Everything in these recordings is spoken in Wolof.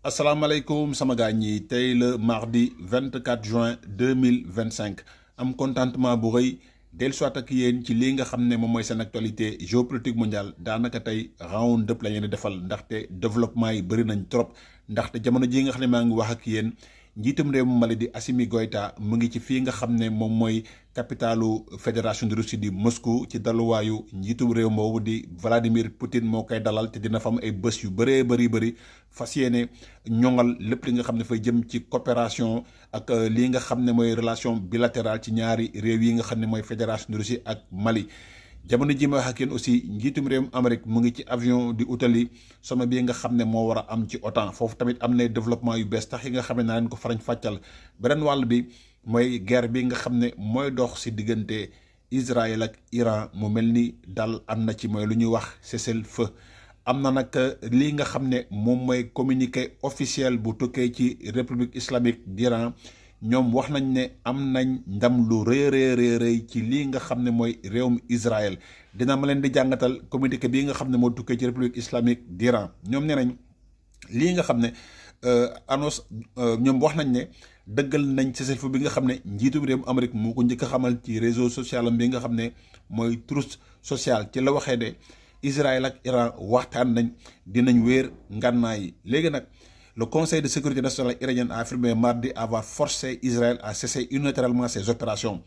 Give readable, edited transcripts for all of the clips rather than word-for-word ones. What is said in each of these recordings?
asalaamaaleykum sama gars ñi tey le mardi 24 juin 2025 am contentement bu rëy dellusiwaat ak yéen ci lii nga xam ne moom mooy seen actualité géopolitique mondiale daanaka tey round up la ñu defal ndaxte développement yi bëri nañ trop ndaxte jamono ji nga xam ne maa ngi wax ak yéen njiitum réew mu Mali di Assimi Goïta mu ngi ci fii nga xam ne moom mooy capitalu fédération de Russie di Moscou ci daluwaayu njiitum réew moomu di Vladimir Poutine moo koy dalal te dina fa am ay bés yu bëree bëri fas yéene ñoŋal lépp li nga xam ne fay jëm ci coopération ak lii nga xam ne mooy relation bilatérale ci ñaari réew yi nga xam ne mooy fédération de Russie ak Mali. jamono ji ma wax ak yéen aussi njiitum réewum Amérique mu ngi ci avion di utali sommet bi nga xam ne moo war a am ci OTAN foofu tamit am na développement yu bees tax yi nga xam ne naa leen ko farañ fàccal beneen wàll bi mooy guerre bi nga xam ne mooy dox si diggante Israël ak Iran mu mel ni dal am na ci mooy lu ñuy wax cessez-le-feu am na nag lii nga xam ne moom mooy communiqué officiel bu tukkee ci république islamique d'Iran ñoom wax nañ ne am nañ ndam lu rëy ci lii nga xam ne mooy réewum Israël dina ma leen di jàngatal communiqué bii nga xam ne moo tukkee ci république islamique d'Iran ñoom nee nañ lii nga xam ne annonce ñoom wax nañ ne dëggal nañ cessez-le-feu bi nga xam ne njiitum réewum Amérique moo ko njëkk a xamal ci réseau social am bi nga xam ne mooy Truth Social ci la waxee ne Israël ak Iran waxtaan nañ dinañ wéer ngànnaay yi léegi nag. Le Conseil de sécurité nationale iranien a affirmé mardi avoir forcé Israël à cesser unilatéralement ses opérations.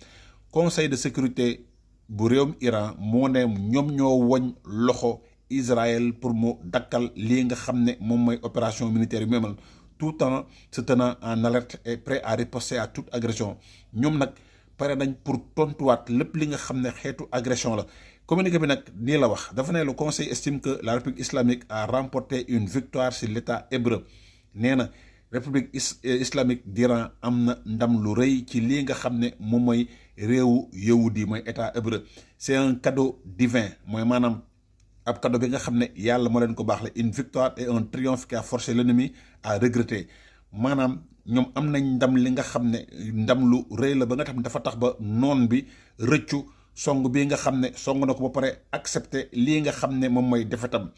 Conseil de sécurité bu réewum Iran moo ne ñoom ñoo woñ loxo Israël pour mu dakkal lii nga xam ne moom mooy opération militaire yu memal tout en se tenant en alerte et prêt à riposter à toute agression ñoom nag pare nañ pour tontuwaat lépp li nga xam ne xeetu agression la. communiqué bi nag nii la wax dafa ne le conseil estime que la république islamique a remporté une victoire sur l'état hébreu. nee na république islamique d'Iran am na ndam lu rëy ci lii nga xam ne moom mooy réewu yahudi mooy état hébreu c'est un cadeau divin mooy maanaam ab cadeau bi nga xam ne yàlla moo leen ko baax la une victoire et un triomphe qui a forcé l'ennemi à regretter maanaam ñoom am nañ ndam li nga xam ne ndam lu rëy la ba nga xam ne dafa tax ba noon bi rëccu song bi nga xam ne song na ko ba pare accepter lii nga xam ne moom mooy defetam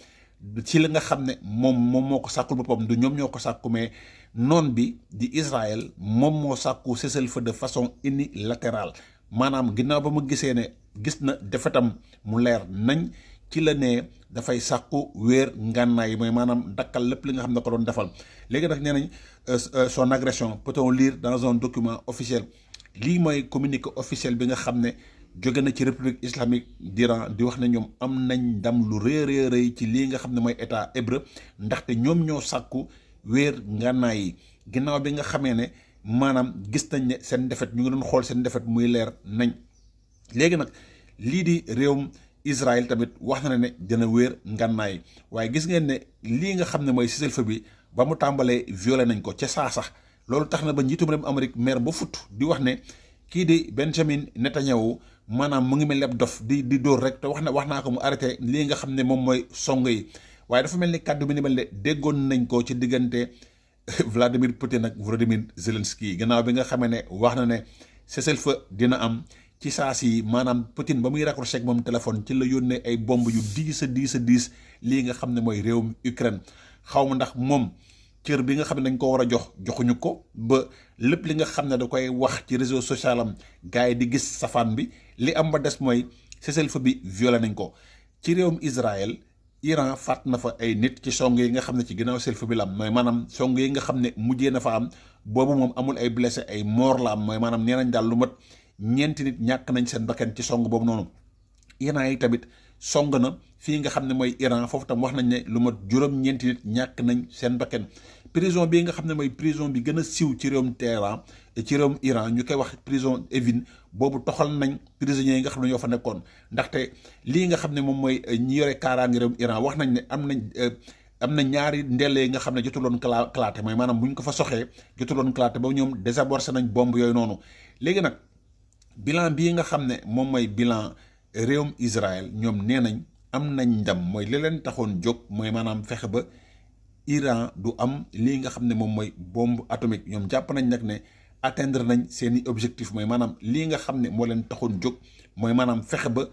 ci la nga xam ne moom moo ko sàkkul boppam du ñoom ñoo ko sàkku mais noon bi di Israël moom moo sàkku cessez-le-feu de façon unilatérale maanaam ginnaaw ba mu gisee ne gis na defetam mu leer nañ ci la ne dafay sàkku wéer ngànnaay yi mooy maanaam dakkal lépp li nga xam ne ko doon defal léegi nag nee nañ son agression peut-on lire dans un document officiel lii mooy communiqué officiel bi nga xam ne jóge na ci république islamique d'Iran di wax ne ñoom am nañ ndam lu rëy ci lii nga xam ne mooy état hébreu ndaxte ñoom ñoo sàkku wéer ngànnaay yi ginnaaw bi nga xamee ne maanaam gis nañ ne seen defet ñu ngi doon xool seen defet muy leer nañ léegi nag lii di réewum Israël tamit wax na ne dina wéer ngànnaay yi waaye gis ngeen ne lii nga xam ne mooy cessez-le-feu bi ba mu tàmbalee violé nañ ko ca saa sax loolu tax na ba njiitum réewum Amérique mer ba fut di wax ne kii di Benjamin Netanyahu maanaam mu ngi mel ni ab dof di dóor rek te wax naa ko mu arrêté lii nga xam ne moom mooy song yi waaye dafa mel ni kàddu bi ni mel ne déggoon nañ ko ci diggante Vladimir Poutine ak Volodymyr Zelensky gannaaw bi nga xamee ne wax na ne cessez-le-feu dina am ci saa si maanaam Poutine ba muy raccroché ak moom téléphone ci la yónnee ay bomb yu diis lii nga xam ne mooy réewum Ukraine xaw ma ndax moom cër bi nga xam ne dañ ko war a joxuñu ko ba lépp li nga xam ne da koy wax ci réseau social am gars yi di gis safaan bi li am ba des mooy cessez-le-feu bi violé nañ ko ci réewum Israël Iran faat na fa ay nit ci song yi nga xam ne ci ginnaaw cessez-le-feu bi la am mooy maanaam song yi nga xam ne mujjee na fa am boobu moom amul ay blessé ay mort la am mooy maanaam nee nañ daal lu mat ñeenti nit ñàkk nañ seen bakkan ci song boobu noonu Iran yi tamit song na fii nga xam ne mooy Iran foofu tam wax nañ ne lu mat juróom-ñeenti nit ñàkk nañ seen bakkan prison bii nga xam ne mooy prison bi gën a siiw ci réewum Téhéran ci réewum Iran ñu koy wax prison Evin boobu toxal nañ prisonniers yi nga xam ne ñoo fa nekkoon ndaxte lii nga xam ne moom mooy ñi yore kaaraange réewum Iran wax nañ ne am na ñaari ndelle yi nga xam ne jotuloon claté mooy maanaam bu ñu ko fa soxee jotuloon claté ba ñoom désamorcé nañ bomb yooyu noonu léegi nag bilan bii nga xam ne moom mooy bilan réewum Israël ñoom nee nañ am nañ ndam mooy li leen taxoon jóg mooy maanaam fexe ba Iran du am lii nga xam ne moom mooy bombe atomique ñoom jàpp nañ nag ne atteindre nañ seeni objectif mooy maanaam lii nga xam ne moo leen taxoon jóg mooy maanaam fexe ba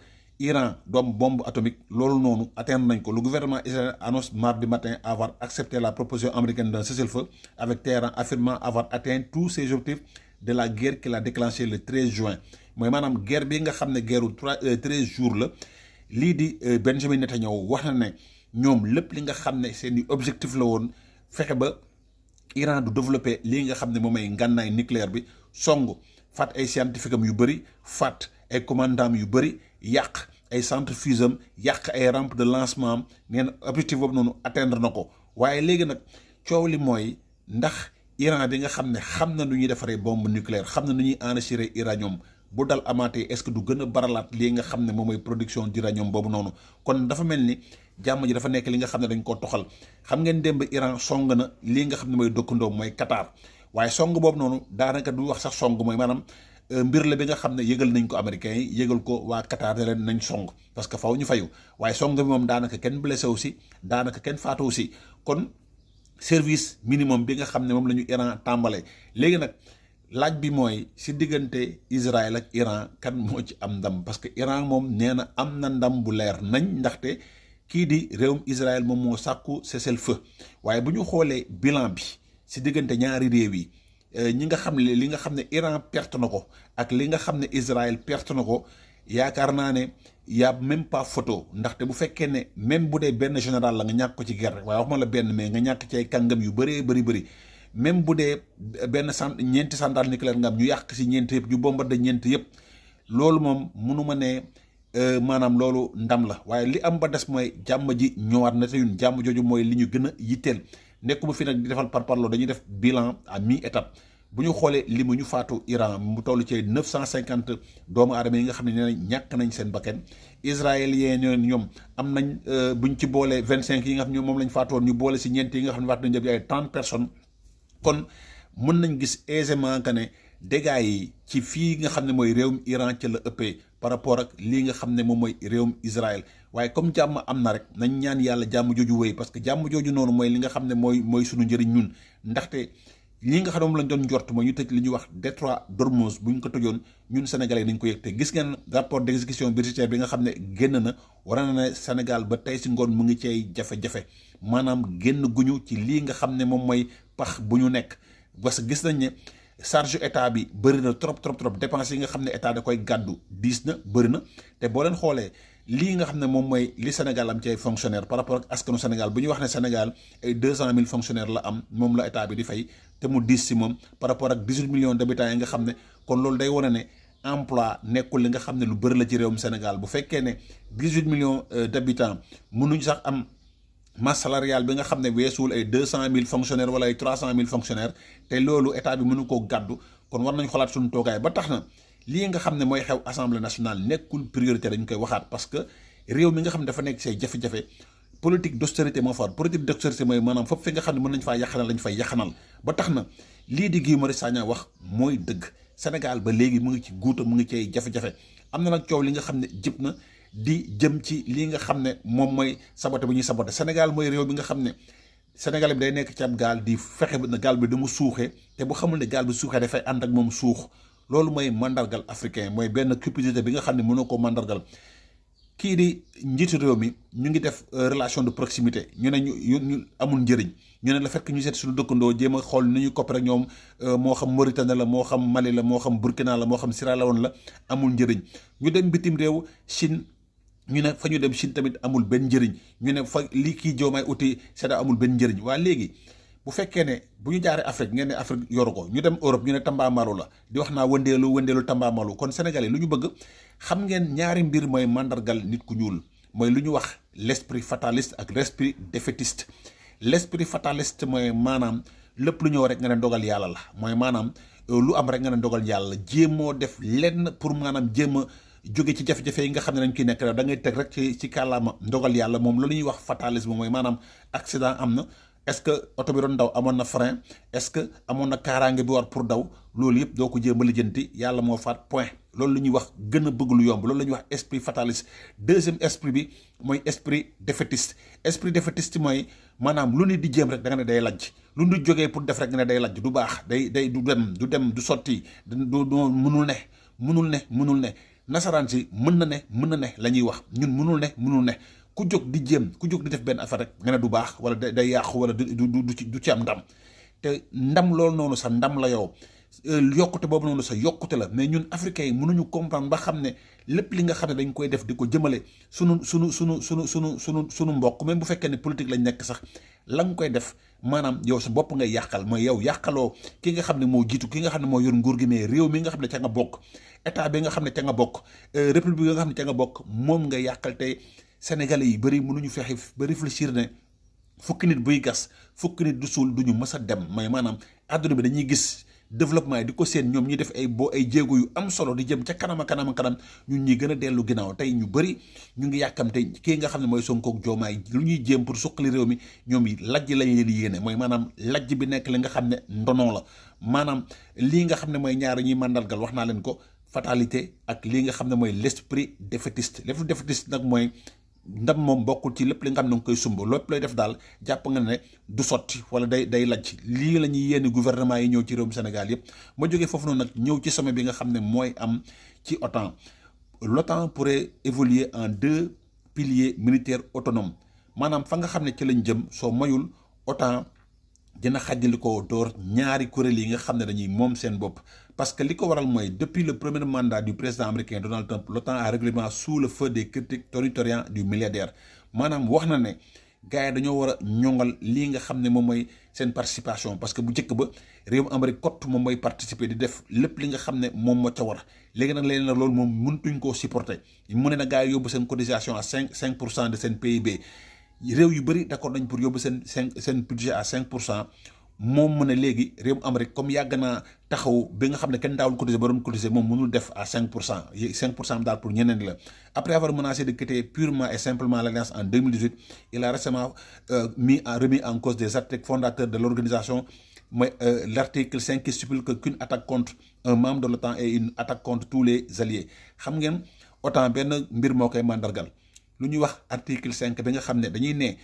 Iran doom bombe atomique loolu noonu atteindre nañ ko. Le gouvernement israélien annonce mardi matin avoir accepté la proposition américaine d'un cessez-le-feu avec Téhéran, affirmant avoir atteint tous ses objectifs de la guerre qu'il a déclenché le 13 juin mooy maanaam guerre bi nga xam ne guerre 13 jours la. lii di Benjamin Netanyahu wax na ne ñoom lépp li nga xam ne seeni objectif la woon fexe ba Iran du développer lii nga xam ne moom ay ngànnaay nucléaire bi song faat ay scientifique am yu bëri faat ay commandant yu bëri yàq ay centrifuge am yàq ay rampe de lancement am nee na objectif boobu noonu atteindre na ko. waaye léegi nag coow li mooy ndax Iran bi nga xam ne xam na nu ñuy defaree bombe nucléaire xam na nu ñuy enrichir uranium bu dal amaatee est-ce que du gën a baralaat lii nga xam ne moom mooy production d'uranium boobu noonu. kon dafa mel ni jàmm ji dafa nekk li nga xam ne dañ koo toxal. xam ngeen démb Iran song na lii nga xam ne mooy dëkkandoo mooy Qatar waaye song boobu noonu daanaka du wax sax song mooy maanaam mbir la bi nga xam ne yëgal nañ ko américains yi yëgal ko waa Qatar ne leen nañ song parce que faw ñu fayu waaye song bi moom daanaka kenn blessé aussi daanaka kenn faatu aussi. kon service minimum bi nga xam ne moom la ñu Iran tàmbalee léegi nag laaj bi mooy si diggante Israël ak Iran kan moo ci am ndam parce que Iran moom nee na am na ndam bu leer nañ ndaxte kii di réewum Israël moom moo sàkku cessez-le-feu waaye bu ñu xoolee bilan bi si diggante ñaari réew yi ñi nga xam ne li nga xam ne Iran perte na ko ak li nga xam ne Israël perte na ko yaakaar naa ne y'a même pas photo ndaxte bu fekkee ne même bu dee benn général la nga ñàkk ko ci guerre waaye wax ma la benn mais nga ñàkk ci ay kàngam yu bëree bëri même bu dee benn ñeenti centrale nucléaire nga am ñu yàq si ñeent yëpp ñu bombardé ñeent yëpp loolu moom mënuma ne maanaam loolu ndam la waaye li am ba des mooy jàmm ji ñëwaat na te ñun jàmm jooju mooy li ñu gën a yitteel nekkuma fi nag di defal par parlo dañuy def bilan à mi-étape. bu ñu xoolee li mu ñu faatu Iran mu toll ci 950 doomu aadama yi nga xam ne nee nañ ñàkk nañ seen bakkan israélien ñoom am nañ buñ ci boolee 25 yi nga xam ne moom lañ faatoon ñu boole si ñeent yi nga xam ne faatu nañ jëm ay 30 personnes. kon mën nañ gis aisément que ne dégâts yi ci fii nga xam ne mooy réewum Iran ca la ëppee par rapport ak lii nga xam ne moom mooy réewum Israël waaye comme jàmm am na rek nañ ñaan yàlla jàmm jooju wéy parce que jàmm jooju noonu mooy li nga xam ne mooy suñu njëriñ ñun ndaxte lii nga xam ne moom lañ doon njort mooy ñu tëj li ñuy wax détroit d'Ormuz bu ñu ko tëjoon ñun sénégalais nañ ko yëg te gis ngeen rapport d'exécution budgétaire bi nga xam ne génn na war na ne Sénégal ba tey si ngoon mu ngi cay jafe-jafe maanaam génn guñu ci lii nga xam ne moom mooy pax bu ñu nekk parce que gis nañ ne charge état bi bëri na trop dépenses yi nga xam ne état da koy gàddu diis na bëri na te boo leen xoolee lii nga xam ne moom mooy li Sénégal am ci ay fonctionnaires par rapport ak askanu Sénégal bu ñu wax ne Sénégal ay 200 000 fonctionnaires la am moom la état bi di fay te mu diis si moom par rapport ak 18 millions d'habitants yi nga xam ne kon loolu day wane ne emploi nekkul li nga xam ne lu bëri la ci réewum Sénégal bu fekkee ne 18 millions d'habitants mënuñ sax am masse salariale bi nga xam ne weesuwul ay 200 000 fonctionnaires wala ay 300 000 fonctionnaires te loolu état bi mënu koo gàddu kon war nañ xolaat suñu toogaay ba tax na lii nga xam ne mooy xew assemblée nationale nekkul priorité dañ koy waxaat parce que réew mi nga xam ne dafa nekk say jafe-jafe politique d'austérité moo fa war politique d'austérité mooy maanaam foofu fi nga xam ne mën nañ faa yaxanal lañ fay yaxanal ba tax na lii di Guy Marius Sagna wax mooy dëgg Sénégal ba léegi mu ngi ci guuta mu ngi ci ay jafe-jafe am na nag coow li nga xam ne jib na di jëm ci lii nga xam ne moom mooy saboté bu ñuy saboté Sénégal mooy réew bi nga xam ne Sénégal bi day nekk ci ab gaal di fexe na gaal bi da mu suuxee te bu xamul ne gaal bi suuxee dafay ànd ak moom suux loolu mooy mandargal africain mooy benn cupidité bi nga xam ne mënoo koo mandargal kii di njiitu réew mi ñu ngi def relation de proximité ñu ne ñu amul njëriñ ñu ne la fekk ñu seet suñu dëkkandoo jéem a xool ni ñu coppite rek ñoom moo xam Mauritanie la moo xam Mali la moo xam Burkina la moo xam Sierra Leone la amul njëriñ ñu dem bitim réew Chine ñu ne fa ñu dem Chine tamit amul benn njëriñ ñu ne fa lii kii joomaay uti sedda amul benn njëriñ waa léegi bu fekkee ne bu ñu jaaree Afrique ngeen ne Afrique yoru ko ñu dem Europe ñu ne Tambambalu la di wax naa wëndeelu Tambambalu kon Sénégal yi lu ñu bëgg xam ngeen ñaari mbir mooy mandargal nit ku ñuul mooy lu ñu wax l'esprit fataliste ak l'esprit défaitiste l'esprit fataliste mooy maanaam lépp lu ñëw rek nga ne ndogal yàlla la mooy maanaam lu am rek nga ne ndogal yàlla jéemoo def lenn pour maanaam jéem a jóge ci jafe-jafe yi nga xam ne dañ koy nekk da ngay teg rek ci kàllaama ndogal yàlla moom loolu ñuy wax fatalisme mooy maanaam accident am na est-ce que oto bi doon daw amoon na frein est-ce que amoon na kaaraange bi war pour daw loolu yëpp doo ko jéem a lijjanti yàlla moo faat point loolu la ñuy wax gën a bëgg lu yomb loolu la ñuy wax esprit fataliste deuxième esprit bi mooy esprit défaitiste mooy maanaam lu nit di jéem rek da nga ne day lajj lu nit jógee pour def rek nga ne day lajj du baax day du dem du sotti du mënul ne nasaraan si mën na ne la ñuy wax ñun mënul ne ku jóg di jéem ku jóg di def benn affaire rek nga ne du baax wala day yàqu wala du ci am ndam te ndam loolu noonu sa ndam la yow. yokkute boobu noonu sa yokkute la mais ñun africains yi mënuñu comprendre ba xam ne lépp li nga xam ne dañ koy def di ko jëmale sunu mbokk même bu fekkee ne politique lañ nekk sax la nga koy def maanaam yow sa bopp ngay yàqal mooy yow yàqaloo ki nga xam ne moo jiitu ki nga xam ne moo yor nguur gi mais réew mi nga xam ne ca nga bokk état bi nga xam ne ca nga bokk république bi nga xam ne ca nga bokk moom nga yàqal tey sénégalais yi bëri mënuñu fexe ba réfléchir ne fukki nit buy gas fukki nit du suul duñu mës a dem mooy maanaam àdduna bi dañuy gis développement yi di ko seen ñoom ñi def ay jéego yu am solo di jëm ca kanam ñun ñi gën a dellu ginnaaw tey ñu bëri ñu ngi yàkkamte kii nga xam ne mooy Sonko ak Diomaye lu ñuy jéem pour suqali réew mi ñoom yi lajj lañ leen yéene mooy maanaam lajj bi nekk li nga xam ne ndono la maanaam lii nga xam ne mooy ñaari ñuy màndargal wax naa leen ko fatalité ak lii nga xam ne mooy l'esprit défaitiste nag mooy ndam moom bokkul ci lépp li nga xam ne nga koy sumb lépp lay def daal jàpp nga ne du sotti wala day lajj lii la ñuy yéene gouvernement yi ñëw ci réewum Sénégal yëpp ma jógee foofu noonu nag ñëw ci sommet bi nga xam ne mooy am ci OTAN. L'OTAN pourrait évoluer en 2 piliers militaires autonomes maanaam fa nga xam ne ci lañ jëm soo moyul OTAN dina xàjjali ko door ñaari kuréel yi nga xam ne dañuy moom seen bopp parce que li ko waral mooy depuis le premier mandat du président américain Donald Trump l'OTAN a régulièrement sous le feu des critiques tonitruantes du milliardaire maanaam wax na ne gars yi dañoo war a ñongal lii nga xam ne moom mooy seen participation parce que bu njëkk ba réewum Amérique kott moom mooy participer di def lépp li nga xam ne moom moo ca war léegi nag léegi nag loolu moom mëntuñ koo supporter mu ne na gars yi yóbbu seen cotisation à 5% de seen PIB réew yu bëri d'accord nañ pour yóbbu seen budget à 5% moom mu ne léegi réewum Amérique comme yàgg naa taxaw bi nga xam ne kenn daawul cotiser ba doon cotiser moom mënul def à 5% daal pour ñeneen la. Après avoir menacé de quitter purement et simplement l'Alliance en 2018 il a récemment remis en cause des articles fondateurs de l'organisation mooy l'article 5 qui stipule qu'une attaque contre un membre de l'OTAN est une attaque contre tous les alliés xam ngeen OTAN benn mbir moo koy mandargal lu ñuy wax article 5 bi nga xam ne dañuy ne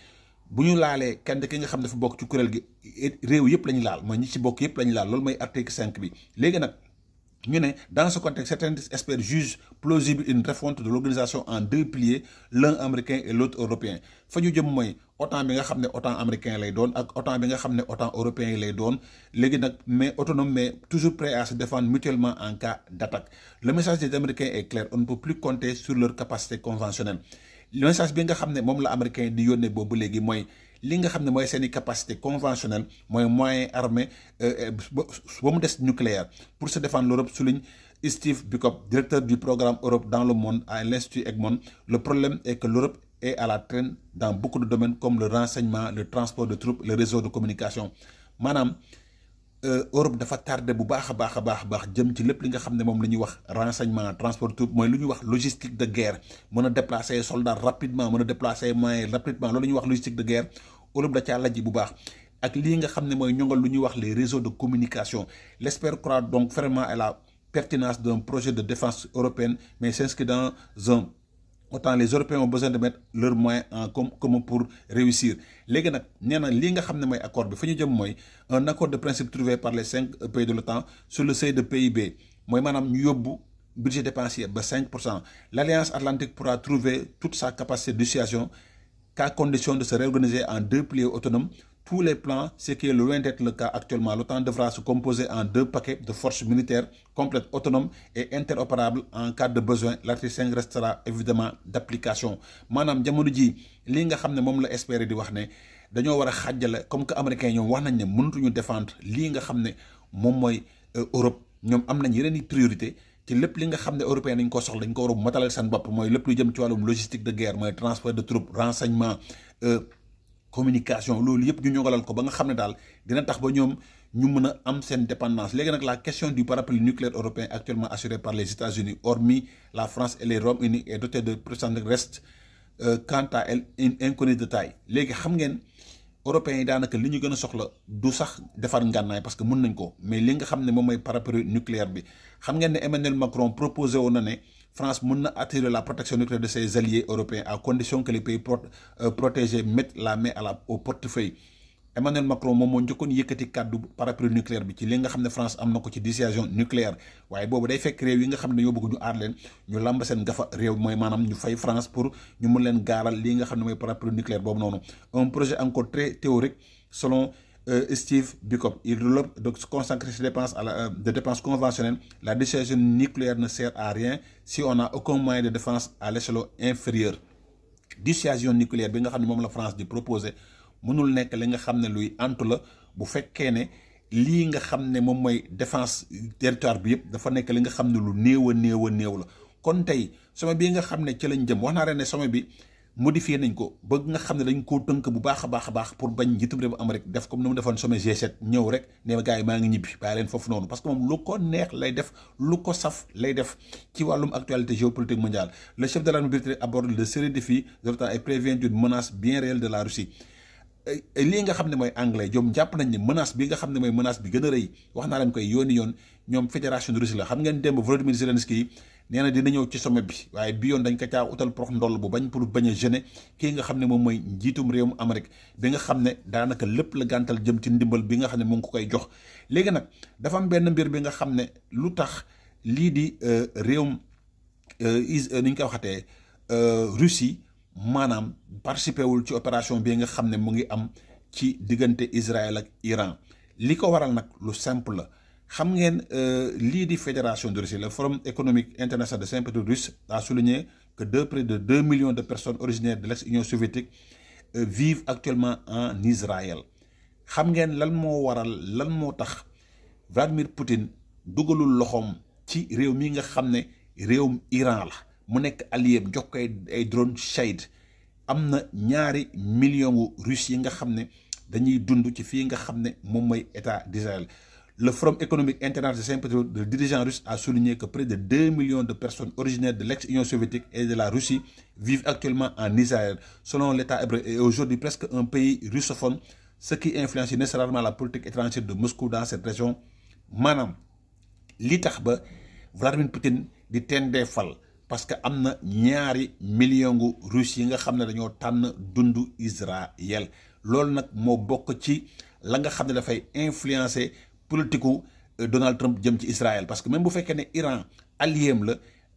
bu ñu laalee kenn ki nga xam ne dafa bokk ci kuréel gi réew yëpp la ñu laal mooy ñi ci bokk yëpp la ñu laal loolu mooy article 5 bi léegi nag ñu ne dans ce contexte certains experts jugent plausible une refonte de l'organisation en 2 piliers l'un américain et l'autre européen fa ñu jëm mooy OTAN bi nga xam ne OTAN américain lay doon ak OTAN bi nga xam ne OTAN européen yi lay doon léegi nag mais autonome mais toujours prêt à se défendre mutuellement en cas d'attaque. Le message des Américains est clair, on ne peut plus compter sur leur capacité conventionnelle. Le message bi nga xam ne moom la américain di yónnee boobu léegi mooy li nga xam ne mooy seeni capacité conventionnelle mooy moyen armé ba mu des nucléaire pour se défendre. L'Europe souligne Steve Bikoff, directeur du programme Europe dans le monde à l'Institut Egmont. Le problème est que l'Europe est à la traîne dans beaucoup de domaines comme le renseignement, le transport de troupes, le réseau de communication. maanaam Europe dafa tardé bu baax a baax jëm ci lépp li nga xam ne moom la ñuy wax renseignement transport tout mooy lu ñuy wax logistique de guerre mën a déplacer soldats rapidement mën a déplacer moyens rapidement loolu la ñuy wax logistique de guerre Europe da caa lajji bu baax ak lii nga xam ne mooy ñongal lu ñuy wax les réseaux de communication. L'expert croit donc vraiment à la pertinence d'un projet de défense européenne mais s'inscrit dans un autant les Européens ont besoin de mettre leurs moyens en commun pour réussir. léegi nag nee na lii nga xam ne mooy accord bi fa ñu jëm mooy un accord de principe trouvé par les 5 pays de l'OTAN sur le seuil de PIB mooy maanaam ñu yóbbu budget dépensier ba 5%. L'Alliance Atlantique pourra trouver toute sa capacité de dissuasion qu'à condition de se réorganiser en 2 piliers autonomes. Tous les plans, ce qui est loin d'être le cas actuellement, l'OTAN devra se composer en 2 paquets de forces militaires complètes, autonomes et interopérables en cas de besoin. L'article 5 restera évidemment d'application. maanaam jamono ji lii nga xam ne moom la espérer di wax ne dañoo war a xàjjale comme que américains ñoom wax nañ ne mënatuñu défendre lii nga xam ne moom mooy Europe ñoom am nañ yeneen i priorité ci lépp li nga xam ne européen dañ ko soxla dañ ko war a matalal seen bopp mooy lépp lu jëm ci wàllum logistique de guerre mooy transport de troupes renseignement communication loolu yëpp ñu ñongalal ko ba nga xam ne daal dina tax ba ñoom ñu mën a am seen dépendance. Léegi nag la question du parapluie nucléaire européen actuellement assuré par les États-Unis hormis la France et les Royaumes-Unis et doté de puissances reste quant à elle une inconnue de taille. léegi xam ngeen européens yi daanaka li ñu gën a soxla du sax defar ngànnaay parce que mën nañ ko mais li nga xam ne moom mooy parapluie nucléaire bi xam ngeen ne Emmanuel Macron proposé woon na ne France mën na attirer la protection nucléaire de ses alliés européens à condition que les pays protégés mettent la main au portefeuille. Emmanuel Macron moom moo njëkkoon yëkkati kàddu parapluie nucléaire bi ci li nga xam ne France am na ko ci dissuasion nucléaire waaye boobu day fekk réew yi nga xam ne dañoo bëgg ñu aar leen ñu làmb seen gafa réew mooy maanaam ñu fay France pour ñu mun leen gaaral lii nga xam ne mooy parapluie nucléaire boobu noonu. Un projet encore très théorique selon Steve Bikoff. Il relève de consacrer ses dépenses de dépenses conventionnelles. La dissuasion nucléaire ne sert à rien si on n'a aucun moyen de défense à l'échelon inférieur. Dissuasion nucléaire bi nga xam ne moom la France di proposer mënul nekk li nga xam ne luy antu la bu fekkee ne lii nga xam ne moom mooy défense territoire bi yëpp dafa nekk li nga xam ne lu néew a néew la. kon tey sommet bii nga xam ne ci lañ jëm wax naa leen ne sommet bi modifié nañ ko ba nga xam ne dañ koo tënk bu baax a baax pour bañ njiitum réew Amérique def comme ni mu defoon sommet G7 ñëw rek ne gars yi maa ngi ñibbi bàyyi leen foofu noonu parce que moom lu ko neex lay def lu ko saf lay def ci wàllum actualité géopolitique mondiale. Le chef de l'armée britannique aborde de sérieux défis de l'OTAN et prévient d'une menace bien réelle de la Russie. lii nga xam ne mooy anglais ñoom jàpp nañ ne menace bi nga xam ne mooy menace bi gën a rëy wax naa leen koy yoon ñoom fédération de Russie la. xam ngeen démb Volodymyr Zelensky nee na dina ñëw ci sommet bi waaye bi yoon dañ ko caa utal prox ndoll bu bañ pour bañ a gêner kii nga xam ne moom mooy njiitum réewum Amérique bi nga xam ne daanaka lépp la gàntal jëm ci ndimbal bi nga xam ne mu ngi ko koy jox. léegi nag dafa am benn mbir bi nga xam ne lu tax lii di réewum ni ñu koy waxatee Russie maanaam participé wul ci opération bi nga xam ne mu ngi am ci diggante Israël ak Iran. li ko waral nag lu simple la. xam ngeen lii di fédération de Russie le forum économique international de Saint-Pétersbourg russe a souligné que près de 2 millions de personnes originaires de l'ex-Union soviétique vivent actuellement en Israël. xam ngeen lan moo waral lan moo tax Vladimir Poutine dugalul loxoom ci réew mi nga xam ne réewum Iran la mu nekk allié jox ko ay drone Shahid. am na 2 millions Russes yi nga xam ne dañuy dund ci fii nga xam ne moom mooy état d'Israël. Le Forum économique international de Saint-Pétersbourg, le dirigeant russe a souligné que près de 2 millions de personnes originaires de l'ex-Union soviétique et de la Russie vivent actuellement en Israël, selon l'État hébreu, et aujourd'hui presque un pays russophone, ce qui influence nécessairement la politique étrangère de Moscou dans cette région. maanaam li tax ba Vladimir Poutine di tendee fal parce que am na 2 millions Russes yi nga xam ne dañoo tànn dundu Israël loolu nag moo bokk ci la nga xam ne dafay influencer politiku Donald Trump jëm ci Israël parce que même bu fekkee ne Iran alliéem la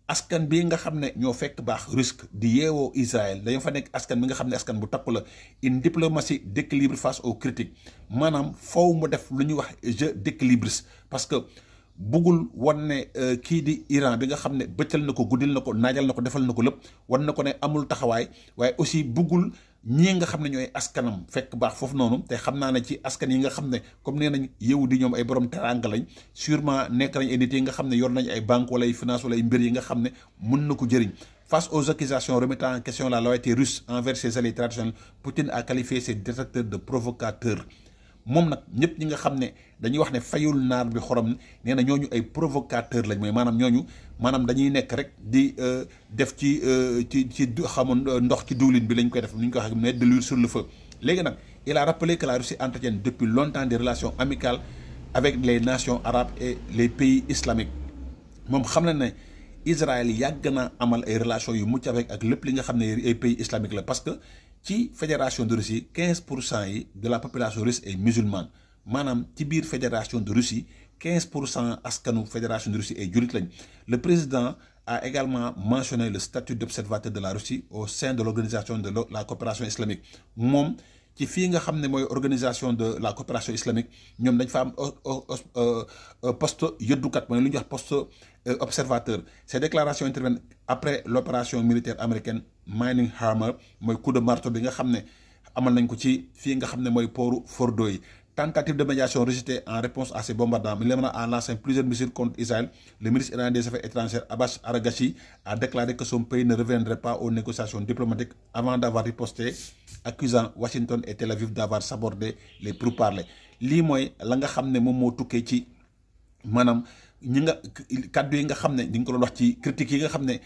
askan bi nga xam ne ñoo fekk baax risque di yeewoo Israël dañoo fa nekk askan bi nga xam ne askan bu takku la une diplomatie d'équilibre face aux critiques maanaam foofu mu def lu ñuy wax jeu d'équilibriste parce que buggul wan ne kii di Iran bi nga xam ne bëccal na ko guddil na ko naajal na ko defal na ko lépp wan na ko ne amul taxawaay waaye aussi buggul ñii nga xam ne ñooy askanam fekk baax foofu noonu te xam naa ne ci askan yi nga xam ne comme nee nañ yow di ñoom ay borom teranga lañ sûrement nekk nañ ay nit yi nga xam ne yor nañ ay banque wala ay finance wala ay mbir yi nga xam ne mun na ko jëriñ. Face aux accusations remettant en question la loyauté russe envers ses alliés traditionnels, Poutine a qualifié ses détracteurs de provocateurs. moom nag ñëpp ñi nga xam ne dañuy wax ne fayul naar bi xorom nee na ñooñu ay provocateur lañ mooy maanaam ñooñu maanaam dañuy nekk rek di def ci xamoon ndox ci diwlin bi lañ koy def ni ñu ko waxee mettre de l'huile sur le feu. léegi nag il a rappelé que la Russie entretient depuis longtemps des relations amicales avec les nations arabes et les pays islamiques moom xam na ne Israël yàgg na amal ay relations yu mucc ak lépp li nga xam ne ay pays islamique la parce que ci fédération de Russie 15% yi de la population russe est musulmane maanaam ci biir fédération de Russie 15% askanu fédération de Russie ay jullit lañ. Le président a également mentionné le statut d'observateur de la Russie au sein de l'organisation de la coopération islamique moom ci fii nga xam ne mooy organisation de la coopération islamique ñoom dañ fa am poste yëddukat mooy lu ñuy wax poste observateur. Ces déclarations interviennent après l'opération militaire américaine Mining Hammer mooy coup de marteau bi nga xam ne amal nañ ko ci fii nga xam ne mooy pooru Fordo yi. Tentative de médiation rejetée en réponse à ces bombardements. L'Iran a lancé plusieurs missiles contre Israël. Le ministre iranien des Affaires étrangères Abbas Araghchi a déclaré que son pays ne reviendrait pas aux négociations diplomatiques avant d'avoir riposté, accusant Washington et Tel Aviv d'avoir sabordé les pourparlers. lii mooy la nga xam ne moom moo tukkee ci maanaam ñi nga kàddu yi nga xam ne di nga ko doon wax ci critiques yi nga xam ne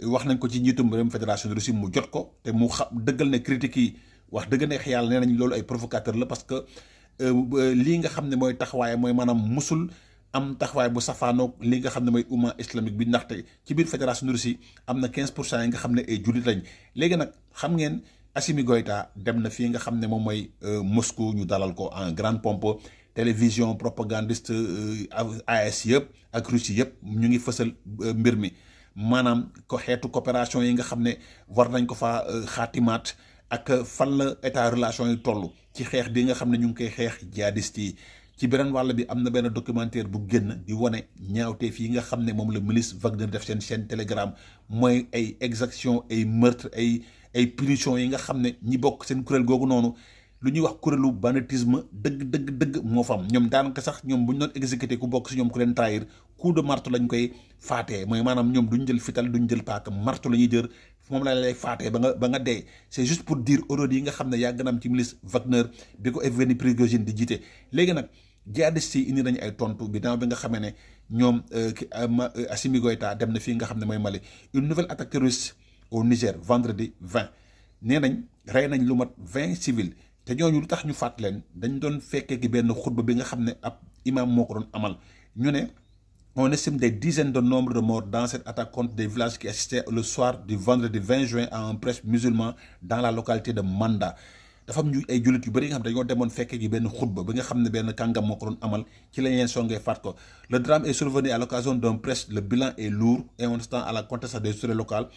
wax nañ ko ci njiitum réewum fédération de Russie mu jot ko te mu dëggal ne critiques yi wax dëgg neex yàlla nee nañ loolu ay provocateur la parce que lii nga xam ne mooy taxawaay mooy maanaam musul am taxawaay bu safaanoog li nga xam ne mooy umma islamique bi ndaxte ci biir fédération de Russie am na 15% yi nga xam ne ay jullit lañ. léegi nag xam ngeen Assimi Goïta dem na fii nga xam ne moom mooy Moscou ñu dalal ko en grande pompe. Télévision propagandiste AS yëpp ak Russie yëpp ñu ngi fësal mbir mi maanaam ko xeetu coopération yi nga xam ne war nañ ko fa xaatimaat ak fan la état relation yi toll ci xeex bi nga xam ne ñu ngi koy xeex jihadiste yi. ci beneen wàll bi am na benn documentaire bu génn di wane ñaawteef yi nga xam ne moom la milice Wagner def seen chaîne Telegram mooy ay exaction ay meurtre ay punition yi nga xam ne ñi bokk seen kuréel googu noonu lu ñuy wax kuréelu banditisme dëgg moo fa am ñoom daanaka sax ñoom bu ñu doon exécuté ku bokk si ñoom ku leen trahir coup de marteau lañ koy faatee mooy maanaam ñoom duñ jël fital duñ jël paaka marteau la ñuy jër moom la lay faatee ba nga dee. c'est juste pour dire horreur yi nga xam ne yàgg na am ci milice Wagner bi ko Evgeny Prigojine di jiite. léegi nag jihadistes yi indi nañu ay tontu bi daaw bi nga xamee ne ñoom Assimi Goïta dem na fii nga xam ne mooy Mali. une nouvelle attaque terroriste au Niger vendredi 20 nee nañ rey nañ lu mat 20 civils. te ñooñu lu tax ñu faat leen dañ doon fekkee gi benn xutba bi nga xam ne ab imam moo ko doon amal ñu ne on estime des dizaines de nombre de morts dans cette attaque contre des villages qui assistaient le soir du vendredi 20 juin à un prêtre musulman dans la localité de Manda. dafa am ñu ay jullit yu bëri nga xam ne dañoo demoon fekkee gi benn xutba bi nga xam ne benn kàngam moo ko doon amal ci lañ leen songee faat ko. le drame est survenu à l'occasion d'un prêtre. Le bilan est lourd et on s'attend à la contestation des autorités locales.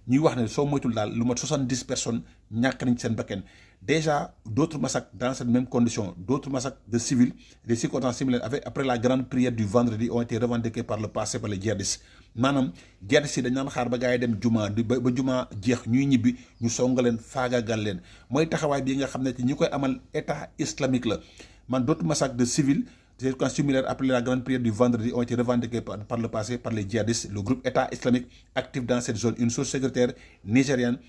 ñuy wax ne soo moytul daal lu mat 70 personnes ñàkk nañ seen bakkan. Déjà, d'autres massacres dans cette même condition, d'autres massacres de civils, des circonstances similaires après la grande prière du vendredi ont été revendiqués par le passé par les djihadistes. maanaam djihadistes yi dañ naan xaar ba gars yi dem juma ba juma jeex ñuy ñibbi ñu songa leen faagaagal leen mooy taxawaay bii nga xam ne ci ñi koy amal état islamique la man d'autres massacres de civils, des circonstances similaires après la grande prière du vendredi ont été revendiqués par le passé par les djihadistes, le groupe État islamique actif dans cette zone. Une source sécuritaire nigérienne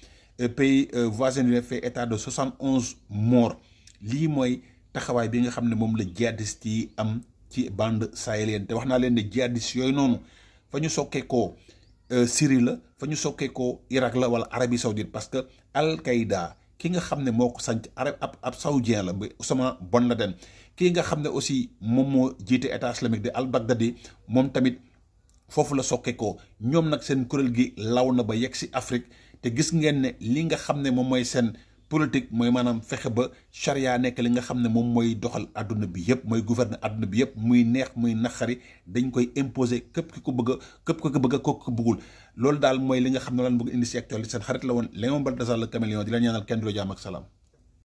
pays voisin yi fait état de 71 morts. lii mooy taxawaay bi nga xam ne moom la djihadistes yi am ci bande sahélienne te wax naa leen ne djihadistes yooyu noonu fa ñu sokkee koo Syrie la fa ñu sokkee koo Irak la wala Arabie Saoudite parce que Al-Qaïda ki nga xam ne moo ko sanc ab saoudien la ba Osama Bon Laden kii nga xam ne aussi moom moo jiite état islamique de al-Baghdadi moom tamit foofu la sokkee koo ñoom nag seen kuréel gi law na ba yegg si Afrique. te gis ngeen ne li nga xam ne moom mooy seen politique mooy maanaam fexe ba charia nekk li nga xam ne moom mooy doxal àdduna bi yëpp mooy gouverner àdduna bi yëpp muy neex muy naqari dañ koy imposer képp ki ko bëgg a ko bëggul loolu daal mooy li nga xam ne lan bëgg indi si actualité seen xarit la woon Léon Baltasar le caméléon di la ñaanal kenn du la jàmm ak salaam.